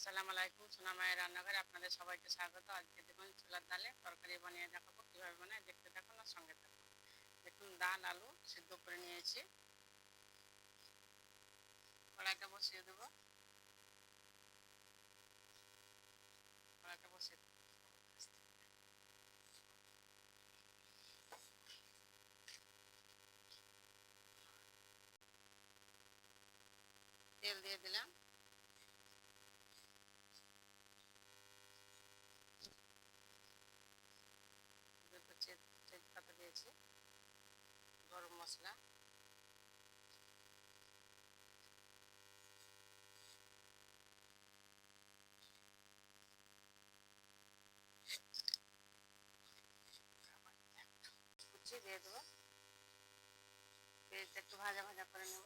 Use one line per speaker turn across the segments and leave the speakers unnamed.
আসসালামু আলাইকুম, সোনা মায়ের রান্নাঘরে আপনাদের সবাইকে স্বাগত। আজকে দেখুন ছোলার ডালে তরকারি বানিয়ে দেখাবো কীভাবে বানায়, দেখতে থাকুন আর সঙ্গে থাকুন। দেখুন ডাল আলু সিদ্ধ করে নিয়েছি, কড়াইটা বসিয়ে দেবো। কড়াইটা বসিয়ে তেল দিয়ে দিলাম, তেজপাতা দিয়েছি, গরম মশলা, কুচি দিয়ে দেবো। পেঁয়াজটা একটু ভাজা ভাজা করে নেব।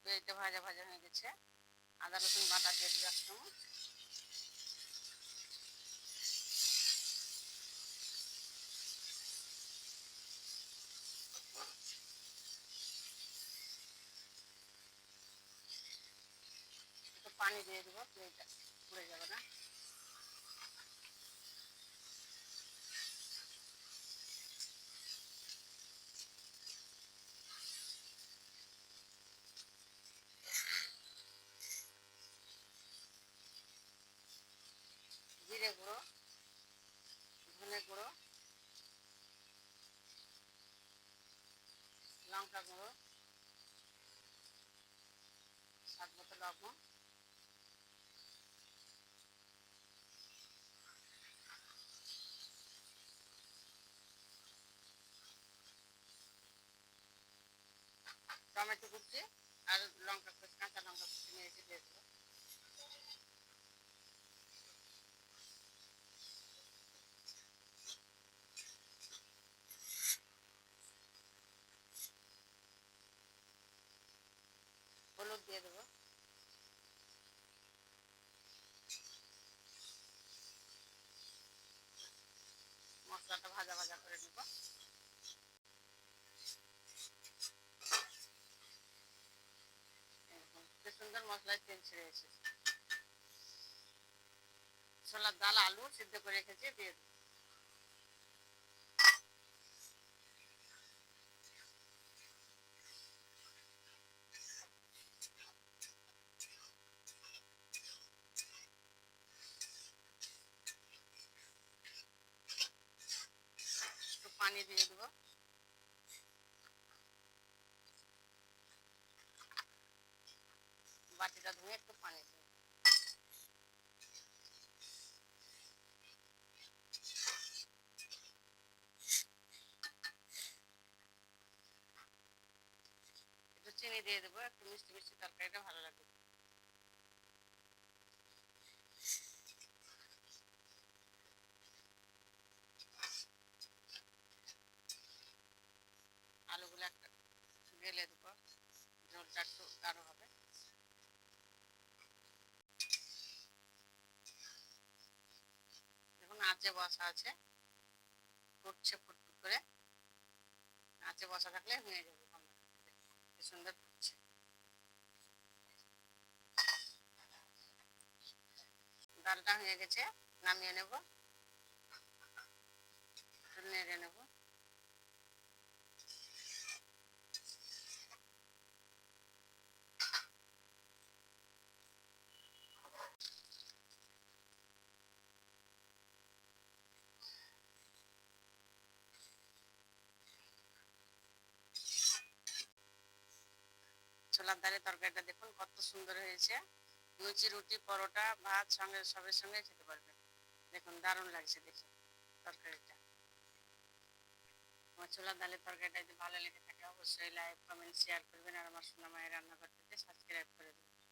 পেঁয়াজটা ভাজা ভাজা হয়ে গেছে, আদা রসুন বাটা দিয়ে দেবো এক চামচ। একটু পানি দিয়ে দেবো, পেঁয়াজটা পুড়ে যাবে না। জিরে গুঁড়ো, ধনে গুঁড়ো, লঙ্কা গুঁড়ো, স্বাদ মতো লবণ, টমেটো কুচি আর কাঁচা লঙ্কা কুচি নিয়েছি, দিয়ে দেবো। হলুদ দিয়ে দেবো। মশলাটা ভাজা ভাজা করে নেব। কি সুন্দর মশলায় তেল ছেড়ে এসেছে। ছোলার ডাল আলু সিদ্ধ করে রেখেছি, দিয়ে দেবো। একটু পানি দিয়ে দেবো। বাটিটা ধুয়ে একটু পানি দেবো। একটু চিনি দিয়ে দেবো, একটু মিষ্টি মিষ্টি তরকারিটা ভালো লাগবে। আলুগুলো একটা ঢেলে দেবো, ঝোলটা একটু গাঢ় হবে। দেখুন আঁচে বসা আছে, ফুটছে ফুটফুট করে। আঁচে বসা থাকলে হয়ে যাবে। কি সুন্দর ফুটছে। ডালটা হয়ে গেছে, নামিয়ে নেব, নেড়ে নেব। ছোলার ডালের তরকারিটা দেখুন কত সুন্দর হয়েছে। লুচি রুটি পরোটা ভাত সঙ্গে সবের সঙ্গে খেতে পারবেন। দেখুন দারুণ লাগছে দেখে তরকারিটা। আমার ছোলার ডালের তরকারিটা যদি ভালো লেগে থাকে অবশ্যই লাইক কমেন্ট শেয়ার করবেন, আর আমার সোনা মায়ের রান্নাঘরটিতে সাবস্ক্রাইব করে দেবেন।